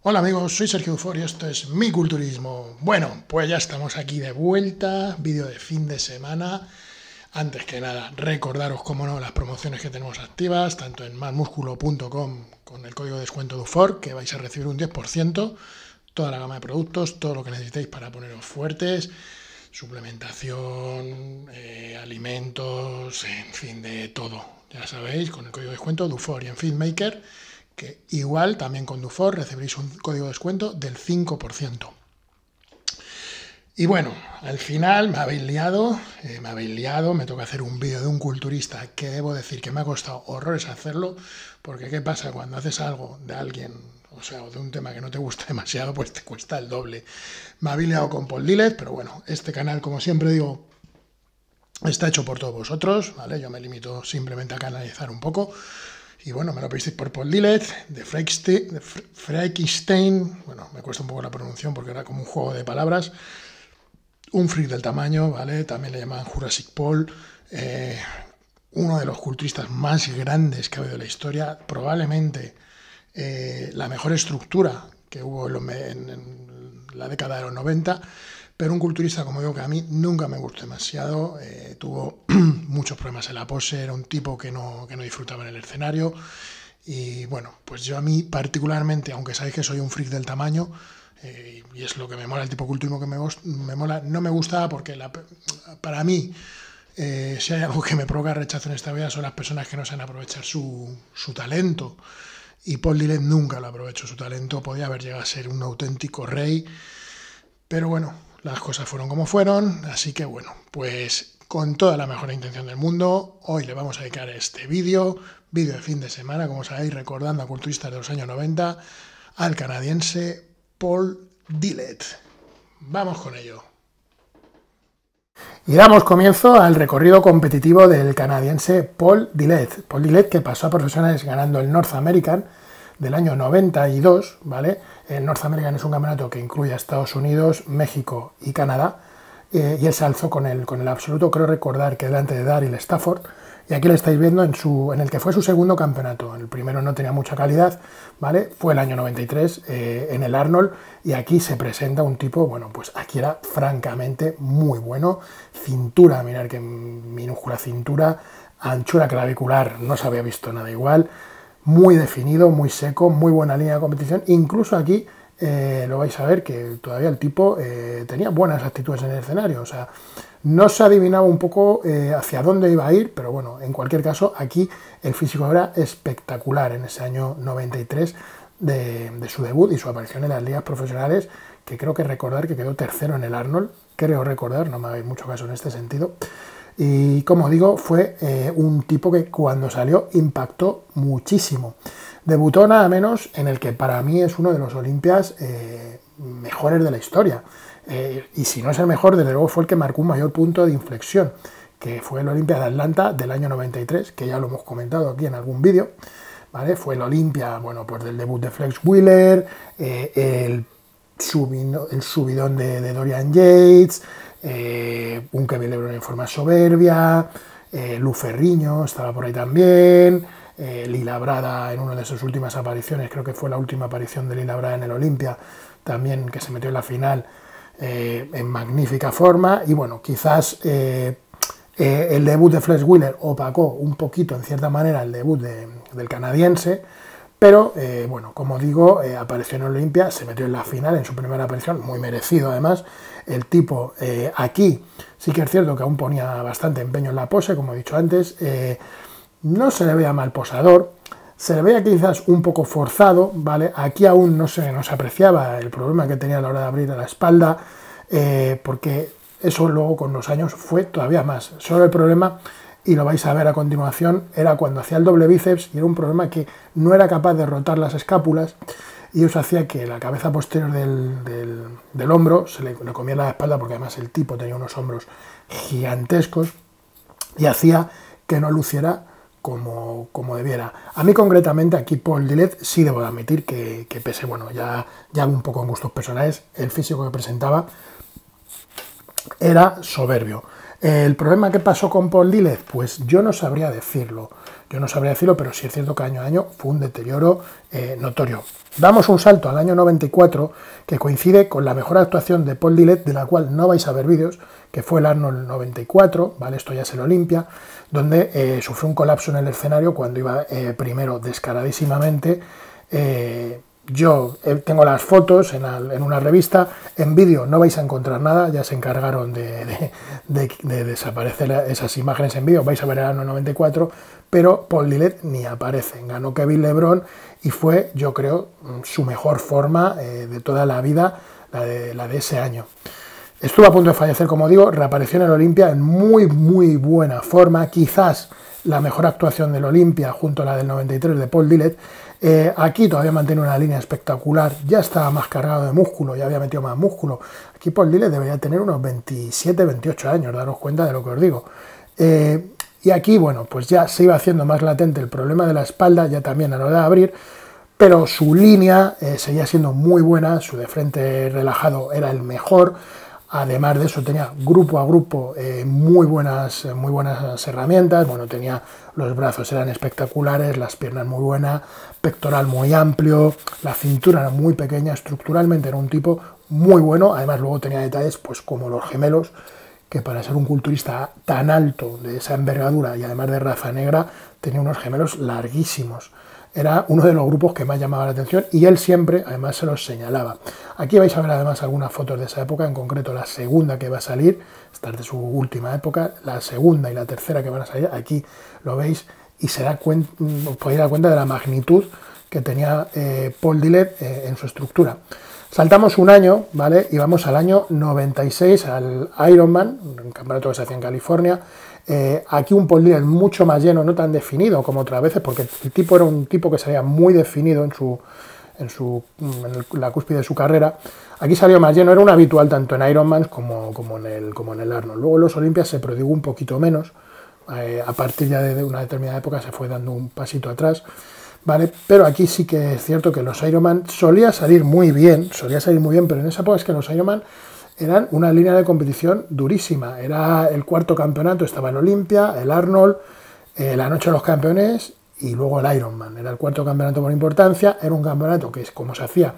Hola amigos, soy Sergio Dufour y esto es Mi Culturismo. Bueno, pues ya estamos aquí de vuelta, vídeo de fin de semana. Antes que nada, recordaros, como no, las promociones que tenemos activas, tanto en masmusculo.com con el código de descuento Dufour, que vais a recibir un 10%, toda la gama de productos, todo lo que necesitéis para poneros fuertes, suplementación, alimentos, en fin, de todo. Ya sabéis, con el código de descuento Dufour y en Fitmaker, que igual también con Dufour recibiréis un código de descuento del 5%. Y bueno, al final me habéis liado, me toca hacer un vídeo de un culturista que debo decir que me ha costado horrores hacerlo, porque ¿qué pasa? Cuando haces algo de alguien, o sea, de un tema que no te gusta demasiado, pues te cuesta el doble. Me habéis liado con Paul Dillett, pero bueno, este canal, como siempre digo, está hecho por todos vosotros, ¿vale? Yo me limito simplemente a canalizar un poco. Y bueno, me lo pedisteis por Paul Dillett, de Frankenstein, bueno, me cuesta un poco la pronunciación porque era como un juego de palabras, un freak del tamaño, ¿vale? También le llamaban Jurassic Paul, uno de los culturistas más grandes que ha habido en la historia, probablemente la mejor estructura que hubo en la década de los 90, pero un culturista, como digo, que a mí nunca me gustó demasiado, tuvo muchos problemas en la pose, era un tipo que no disfrutaba en el escenario, y bueno, pues yo a mí particularmente, aunque sabéis que soy un freak del tamaño, y es lo que me mola, el tipo de culturismo que me mola, no me gustaba porque para mí, si hay algo que me provoca rechazo en esta vida son las personas que no saben aprovechar su talento. Y Paul Dillett nunca lo aprovechó su talento, podía haber llegado a ser un auténtico rey, pero bueno, las cosas fueron como fueron, así que bueno, pues con toda la mejor intención del mundo, hoy le vamos a dedicar este vídeo de fin de semana, como sabéis, recordando a culturistas de los años 90, al canadiense Paul Dillett. Vamos con ello. Y damos comienzo al recorrido competitivo del canadiense Paul Dillett. Paul Dillett, que pasó a profesionales ganando el North American del año 92, ¿vale? El North American es un campeonato que incluye a Estados Unidos, México y Canadá, y él se alzó con el absoluto, creo recordar que delante de Daryl Stafford, y aquí lo estáis viendo en el que fue su segundo campeonato. El primero no tenía mucha calidad, ¿vale? Fue el año 93 en el Arnold, y aquí se presenta un tipo, bueno, pues aquí era francamente muy bueno. Cintura, mirad que minúscula cintura, anchura clavicular, no se había visto nada igual, muy definido, muy seco, muy buena línea de competición. Incluso aquí lo vais a ver que todavía el tipo tenía buenas actitudes en el escenario, o sea, no se adivinaba un poco hacia dónde iba a ir, pero bueno, en cualquier caso, aquí el físico era espectacular en ese año 93 de su debut y su aparición en las ligas profesionales, que creo que recordar que quedó tercero en el Arnold, creo recordar, no me hagáis mucho caso en este sentido. Y como digo, fue un tipo que cuando salió impactó muchísimo. Debutó nada menos en el que para mí es uno de los Olimpias mejores de la historia. Y si no es el mejor, desde luego fue el que marcó un mayor punto de inflexión, que fue el Olympia de Atlanta del año 93, que ya lo hemos comentado aquí en algún vídeo, ¿vale? Fue el Olympia, bueno, pues del debut de Flex Wheeler, el subidón de Dorian Yates, un Kevin Lebron en forma soberbia, Lu Ferriño estaba por ahí también, Lila Brada en una de sus últimas apariciones, creo que fue la última aparición de Lila Brada en el Olympia, también que se metió en la final en magnífica forma. Y bueno, quizás el debut de Flex Wheeler opacó un poquito en cierta manera el debut del canadiense, pero bueno, como digo, apareció en Olympia, se metió en la final en su primera aparición, muy merecido además. El tipo aquí sí que es cierto que aún ponía bastante empeño en la pose, como he dicho antes, no se le veía mal posador, se le veía quizás un poco forzado, ¿vale? Aquí aún no se apreciaba el problema que tenía a la hora de abrir a la espalda, porque eso luego con los años fue todavía más. Solo el problema, y lo vais a ver a continuación, era cuando hacía el doble bíceps, y era un problema que no era capaz de rotar las escápulas, y eso hacía que la cabeza posterior del hombro se le comía la espalda, porque además el tipo tenía unos hombros gigantescos, y hacía que no luciera como debiera. A mí concretamente aquí Paul Dillett sí debo de admitir que pese, bueno, ya un poco en gustos personales, el físico que presentaba era soberbio. El problema que pasó con Paul Dillett, pues yo no sabría decirlo. yo no sabría decirlo, pero sí es cierto que año a año fue un deterioro notorio. Damos un salto al año 94, que coincide con la mejor actuación de Paul Dillett, de la cual no vais a ver vídeos, que fue el Arnold 94, ¿vale? Esto ya es el Olympia, donde sufrió un colapso en el escenario cuando iba primero descaradísimamente. Yo tengo las fotos en una revista, en vídeo no vais a encontrar nada, ya se encargaron de desaparecer esas imágenes en vídeo, vais a ver el año 94, pero Paul Dillett ni aparece, ganó Kevin Lebrón y fue, yo creo, su mejor forma de toda la vida, la de ese año. Estuvo a punto de fallecer, como digo, reapareció en el Olympia en muy buena forma, quizás la mejor actuación del Olympia junto a la del 93 de Paul Dillett. Aquí todavía mantiene una línea espectacular, ya estaba más cargado de músculo, ya había metido más músculo. Aquí Paul Dillett debería tener unos 27, 28 años, daros cuenta de lo que os digo. Y aquí, bueno, pues ya se iba haciendo más latente el problema de la espalda, ya también a la hora de abrir, pero su línea seguía siendo muy buena, su de frente relajado era el mejor. Además de eso tenía grupo a grupo muy buenas herramientas, bueno, tenía los brazos eran espectaculares, las piernas muy buenas, pectoral muy amplio, la cintura era muy pequeña, estructuralmente era un tipo muy bueno, además luego tenía detalles pues como los gemelos, que para ser un culturista tan alto, de esa envergadura y además de raza negra, tenía unos gemelos larguísimos. Era uno de los grupos que más llamaba la atención y él siempre, además, se los señalaba. Aquí vais a ver además algunas fotos de esa época, en concreto la segunda que va a salir, esta es de su última época, la segunda y la tercera que van a salir, aquí lo veis y os podéis dar cuenta de la magnitud que tenía Paul Dillett en su estructura. Saltamos un año, ¿vale? Y vamos al año 96, al Ironman, un campeonato que se hacía en California. Aquí un Paul Dillett mucho más lleno, no tan definido como otras veces, porque el tipo era un tipo que salía muy definido en la cúspide de su carrera. Aquí salió más lleno, era un habitual tanto en Ironman como en el Arnold. Luego en los Olimpias se prodigó un poquito menos, a partir ya de una determinada época se fue dando un pasito atrás, ¿vale? Pero aquí sí que es cierto que los Ironman solía salir muy bien, pero en esa época es que los Ironman eran una línea de competición durísima. Era el cuarto campeonato, estaba el Olympia, el Arnold, la Noche de los Campeones y luego el Ironman. Era el cuarto campeonato por importancia, era un campeonato que, como se hacía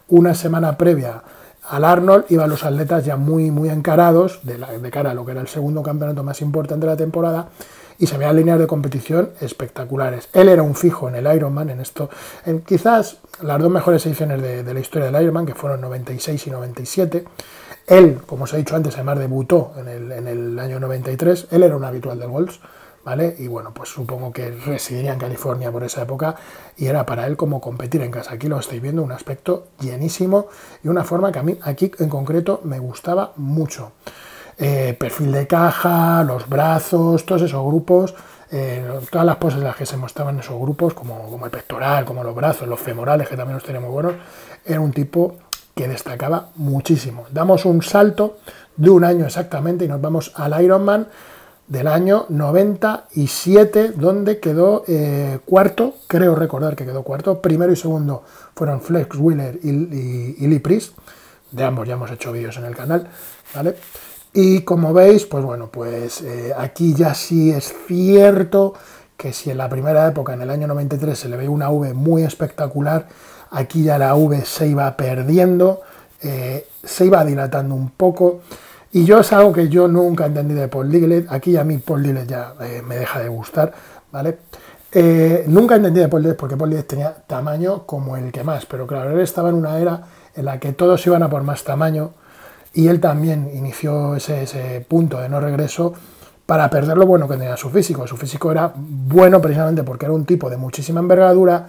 una semana previa al Arnold, iban los atletas ya muy encarados de cara a lo que era el segundo campeonato más importante de la temporada y se veían líneas de competición espectaculares. Él era un fijo en el Ironman, en quizás las dos mejores ediciones de la historia del Ironman, que fueron 96 y 97. Él, como os he dicho antes, además debutó en el año 93, él era un habitual del Golf, ¿vale? Y bueno, pues supongo que residiría en California por esa época y era para él como competir en casa. Aquí lo estáis viendo, un aspecto llenísimo y una forma que a mí aquí en concreto me gustaba mucho. Perfil de caja, los brazos, todos esos grupos, todas las poses en las que se mostraban esos grupos, como el pectoral, como los brazos, los femorales, que también los tenía muy buenos, era un tipo que destacaba muchísimo. Damos un salto de un año exactamente y nos vamos al Ironman del año 97, donde quedó cuarto, creo recordar que quedó cuarto. Primero y segundo fueron Flex Wheeler y Lee Priest, de ambos ya hemos hecho vídeos en el canal, ¿vale? Y como veis, pues bueno, pues aquí ya sí es cierto que si en la primera época, en el año 93, se le veía una V muy espectacular, aquí ya la V se iba perdiendo, se iba dilatando un poco, y yo es algo que yo nunca entendí de Paul Dillett. Aquí a mí Paul Dillett ya me deja de gustar, ¿vale? Nunca entendí de Paul Dillett porque Paul Dillett tenía tamaño como el que más, pero claro, él estaba en una era en la que todos iban a por más tamaño, y él también inició ese punto de no regreso para perder lo bueno que tenía su físico. Su físico era bueno precisamente porque era un tipo de muchísima envergadura,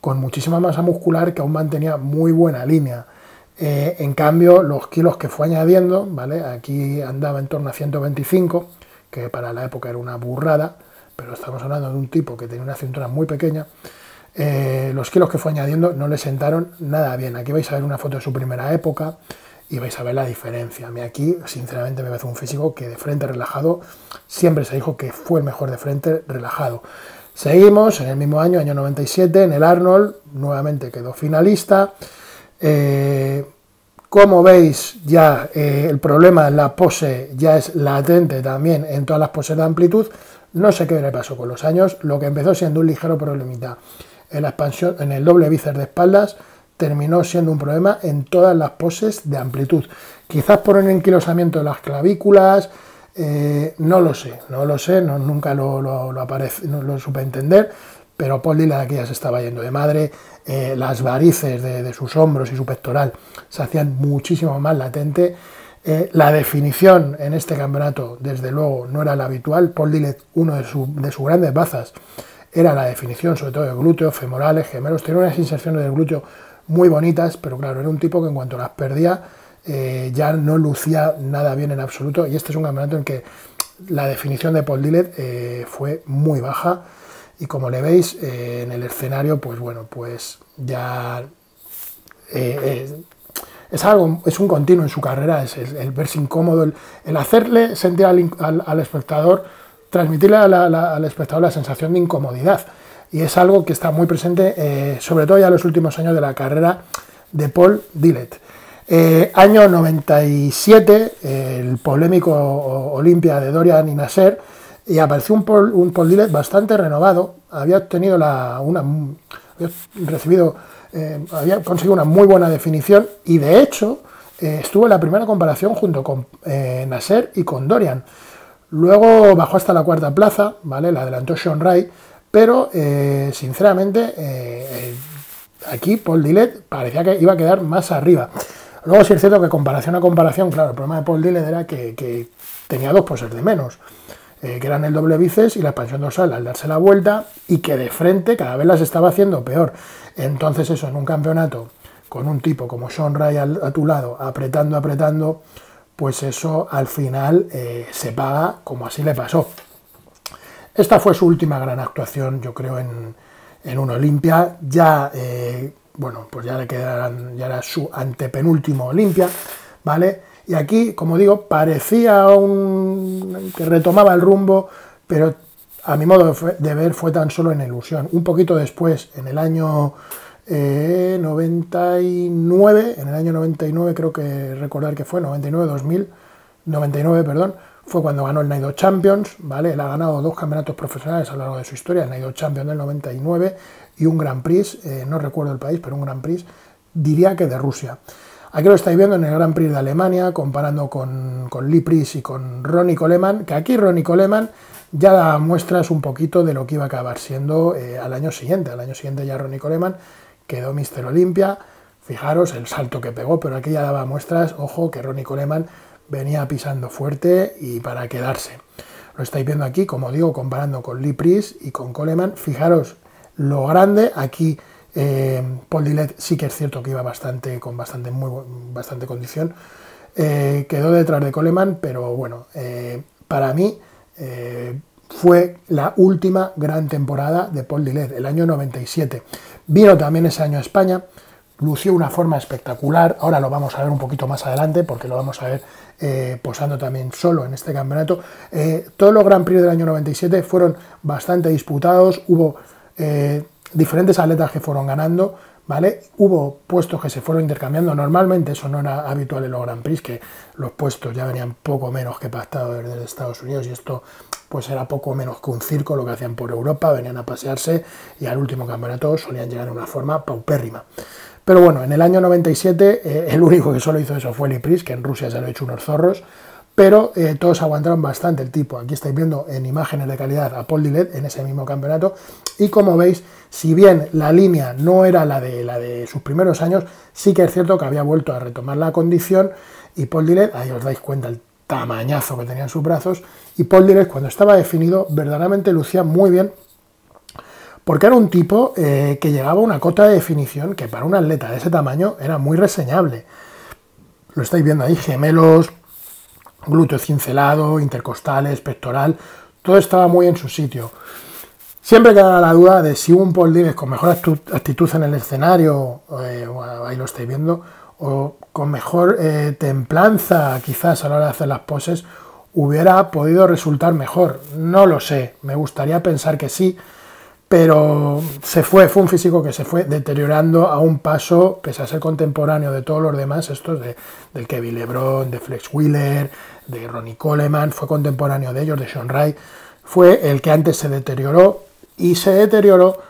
con muchísima masa muscular, que aún mantenía muy buena línea. En cambio, los kilos que fue añadiendo, ¿vale? Aquí andaba en torno a 125, que para la época era una burrada, pero estamos hablando de un tipo que tenía una cintura muy pequeña. Los kilos que fue añadiendo no le sentaron nada bien. Aquí vais a ver una foto de su primera época y vais a ver la diferencia. A mí aquí, sinceramente, me parece un físico que de frente relajado, siempre se dijo que fue el mejor de frente relajado. Seguimos en el mismo año, año 97, en el Arnold, nuevamente quedó finalista. Como veis, ya el problema en la pose ya es latente también en todas las poses de amplitud. No sé qué le pasó con los años. Lo que empezó siendo un ligero problemita en la expansión, en el doble bíceps de espaldas, terminó siendo un problema en todas las poses de amplitud. Quizás por un enquilosamiento de las clavículas, no lo sé, nunca lo supe entender, pero Paul Dillett aquí ya se estaba yendo de madre. Las varices de sus hombros y su pectoral se hacían muchísimo más latente. La definición en este campeonato, desde luego, no era la habitual. Paul Dillett, uno de sus grandes bazas, era la definición, sobre todo de glúteos, femorales, gemelos. Tenía unas inserciones del glúteo muy bonitas, pero claro, era un tipo que en cuanto las perdía, ya no lucía nada bien en absoluto. Y este es un campeonato en que la definición de Paul Dillett fue muy baja. Y como le veis en el escenario, pues bueno, pues ya es un continuo en su carrera, es el verse incómodo, el hacerle sentir al espectador, transmitirle al espectador la sensación de incomodidad. Y es algo que está muy presente, sobre todo ya en los últimos años de la carrera de Paul Dillett. Año 97, el polémico Olimpia de Dorian y Nasser, y apareció un Paul Dillett bastante renovado. Había conseguido una muy buena definición y de hecho estuvo en la primera comparación junto con Nasser y con Dorian. Luego bajó hasta la cuarta plaza, ¿vale? La adelantó Sean Wright, pero sinceramente aquí Paul Dillett parecía que iba a quedar más arriba. Luego sí es cierto que comparación a comparación, claro, el problema de Paul Dillett era que tenía dos poses de menos, que eran el doble bíceps y la expansión dorsal al darse la vuelta, y que de frente cada vez las estaba haciendo peor. Entonces eso, en un campeonato con un tipo como Sean Wright a tu lado, apretando, pues eso al final se paga, como así le pasó. Esta fue su última gran actuación, yo creo, en un Olimpia. Ya, bueno, pues ya le quedarán, ya era su antepenúltimo Olimpia, ¿vale? Y aquí, como digo, parecía que retomaba el rumbo, pero a mi modo de ver fue tan solo en ilusión. Un poquito después, en el año 99, creo que recordar que fue, 99, perdón, fue cuando ganó el Naido Champions, ¿vale? Él ha ganado 2 campeonatos profesionales a lo largo de su historia, el Naido Champions del 99 y un Grand Prix, no recuerdo el país, pero un Grand Prix, diría que de Rusia. Aquí lo estáis viendo en el Grand Prix de Alemania, comparando con Lee Priest y con Ronnie Coleman, que aquí Ronnie Coleman ya da muestras un poquito de lo que iba a acabar siendo al año siguiente. Al año siguiente ya Ronnie Coleman quedó Mr. Olympia. Fijaros el salto que pegó, pero aquí ya daba muestras, ojo, que Ronnie Coleman venía pisando fuerte y para quedarse. Lo estáis viendo aquí, como digo, comparando con Lee Priest y con Coleman. Fijaros lo grande, aquí Paul Dillett sí que es cierto que iba con bastante condición. Quedó detrás de Coleman, pero bueno, para mí fue la última gran temporada de Paul Dillett, el año 97. Vino también ese año a España, lució una forma espectacular. Ahora lo vamos a ver un poquito más adelante, porque lo vamos a ver posando también solo en este campeonato. Todos los Grand Prix del año 97 fueron bastante disputados, hubo diferentes atletas que fueron ganando, ¿vale? Hubo puestos que se fueron intercambiando. Normalmente eso no era habitual en los Grand Prix, que los puestos ya venían poco menos que pactados desde Estados Unidos, y esto pues era poco menos que un circo lo que hacían por Europa, venían a pasearse y al último campeonato solían llegar de una forma paupérrima. Pero bueno, en el año 97 el único que solo hizo eso fue Lee Priest, que en Rusia se lo ha hecho unos zorros, pero todos aguantaron bastante el tipo. Aquí estáis viendo en imágenes de calidad a Paul Dillett en ese mismo campeonato, y como veis, si bien la línea no era la de sus primeros años, sí que es cierto que había vuelto a retomar la condición, y Paul Dillett, ahí os dais cuenta el tamañazo que tenía en sus brazos, y Paul Dillett cuando estaba definido verdaderamente lucía muy bien, porque era un tipo que llegaba a una cota de definición que para un atleta de ese tamaño era muy reseñable. Lo estáis viendo ahí, gemelos, glúteo cincelado, intercostales, pectoral, todo estaba muy en su sitio. Siempre queda la duda de si un Paul Dillett con mejor actitud en el escenario, ahí lo estáis viendo, o con mejor templanza quizás a la hora de hacer las poses, hubiera podido resultar mejor. No lo sé, me gustaría pensar que sí, pero fue un físico que se fue deteriorando a un paso, pese a ser contemporáneo de todos los demás, estos del Kevin LeBron, de Flex Wheeler, de Ronnie Coleman, fue contemporáneo de ellos, de Sean Wright, fue el que antes se deterioró, y se deterioró,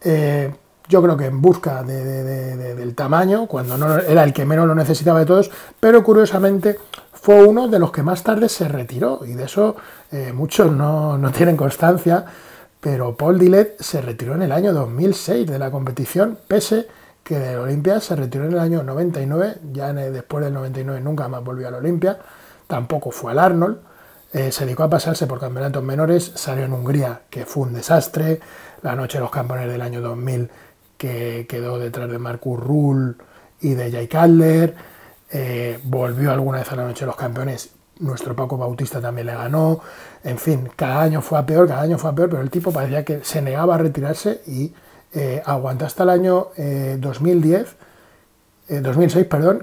yo creo que en busca del tamaño, cuando no era el que menos lo necesitaba de todos, pero curiosamente fue uno de los que más tarde se retiró, y de eso muchos no tienen constancia, pero Paul Dillett se retiró en el año 2006 de la competición, pese que del Olympia se retiró en el año 99, ya después del 99 nunca más volvió al Olympia, tampoco fue al Arnold, se dedicó a pasarse por campeonatos menores, salió en Hungría, que fue un desastre, la noche de los campeones del año 2000, que quedó detrás de Marcus Ruhl y de Jake Adler, volvió alguna vez a la noche de los campeones, nuestro Paco Bautista también le ganó, en fin, cada año fue a peor, pero el tipo parecía que se negaba a retirarse y aguantó hasta el año 2006,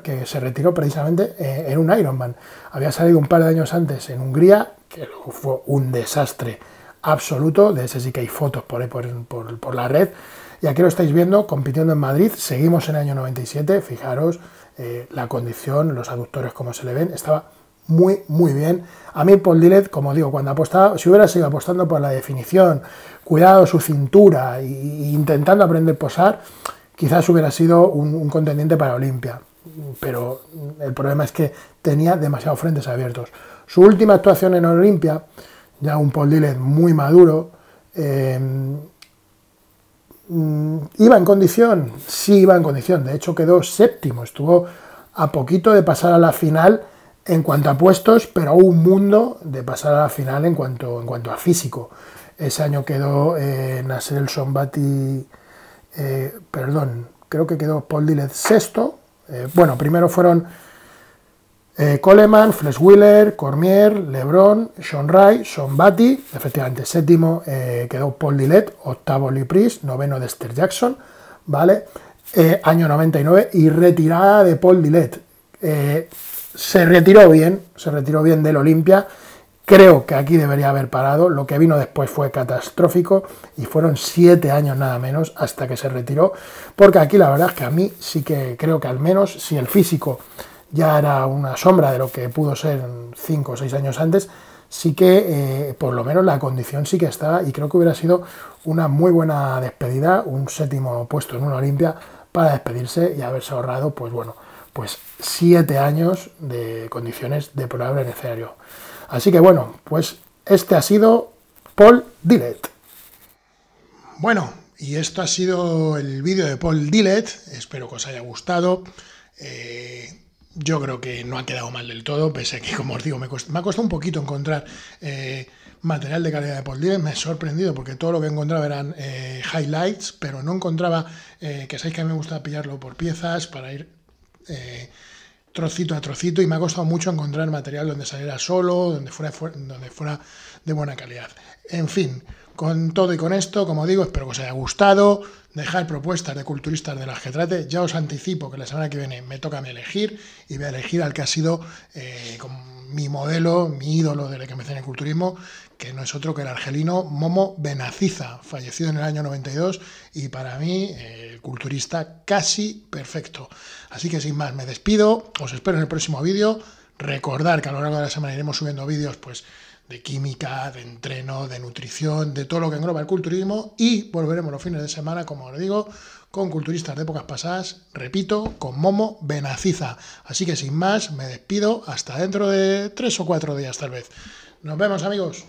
que se retiró precisamente en un Ironman. Había salido un par de años antes en Hungría, que fue un desastre absoluto, de ese sí que hay fotos por ahí por la red, y aquí lo estáis viendo, compitiendo en Madrid, seguimos en el año 97, fijaros la condición, los aductores como se le ven, estaba muy bien. A mí Paul Dillett, como digo, cuando apostaba, si hubiera seguido apostando por la definición, cuidado su cintura e intentando aprender a posar, quizás hubiera sido un contendiente para Olympia, pero el problema es que tenía demasiados frentes abiertos. Su última actuación en Olympia, ya un Paul Dillett muy maduro, ¿iba en condición? Sí, iba en condición, de hecho quedó séptimo, estuvo a poquito de pasar a la final en cuanto a puestos, pero un mundo de pasar a la final en cuanto a físico. Ese año quedó Nasser El Sonbaty, creo que quedó Paul Dillett sexto. Bueno, primero fueron Coleman, Flex Wheeler, Cormier, LeBron, Sean Wright, Sonbaty, efectivamente séptimo quedó Paul Dillett, octavo Lee Priest, noveno Dexter Jackson, ¿vale? Año 99 y retirada de Paul Dillett. Se retiró bien del Olympia, creo que aquí debería haber parado, lo que vino después fue catastrófico y fueron 7 años nada menos hasta que se retiró, porque aquí la verdad es que a mí sí que creo que al menos si el físico ya era una sombra de lo que pudo ser 5 o 6 años antes, sí que por lo menos la condición sí que estaba y creo que hubiera sido una muy buena despedida, un séptimo puesto en una Olympia para despedirse y haberse ahorrado, pues bueno, pues 7 años de condiciones deplorables en escenario. Así que bueno, pues este ha sido Paul Dillett. Bueno, y esto ha sido el vídeo de Paul Dillett, espero que os haya gustado. Yo creo que no ha quedado mal del todo, pese a que, como os digo, me ha costado un poquito encontrar material de calidad de Paul Dillett. Me he sorprendido porque todo lo que encontraba eran highlights, pero no encontraba, que sabéis que a mí me gusta pillarlo por piezas para ir trocito a trocito, y me ha costado mucho encontrar material donde saliera solo, donde fuera de buena calidad. En fin, con todo y con esto, como digo, espero que os haya gustado. Dejad propuestas de culturistas de las que trate. Ya os anticipo que la semana que viene me toca a mí elegir, y voy a elegir al que ha sido mi modelo, mi ídolo desde que empecé en el culturismo, que no es otro que el argelino Momo Benaziza, fallecido en el año 92, y para mí el culturista casi perfecto. Así que sin más, me despido, os espero en el próximo vídeo. Recordad que a lo largo de la semana iremos subiendo vídeos pues de química, de entreno, de nutrición, de todo lo que engloba el culturismo, y volveremos los fines de semana, como os digo, con culturistas de épocas pasadas, repito, con Momo Benaziza. Así que sin más, me despido hasta dentro de 3 o 4 días tal vez. Nos vemos, amigos.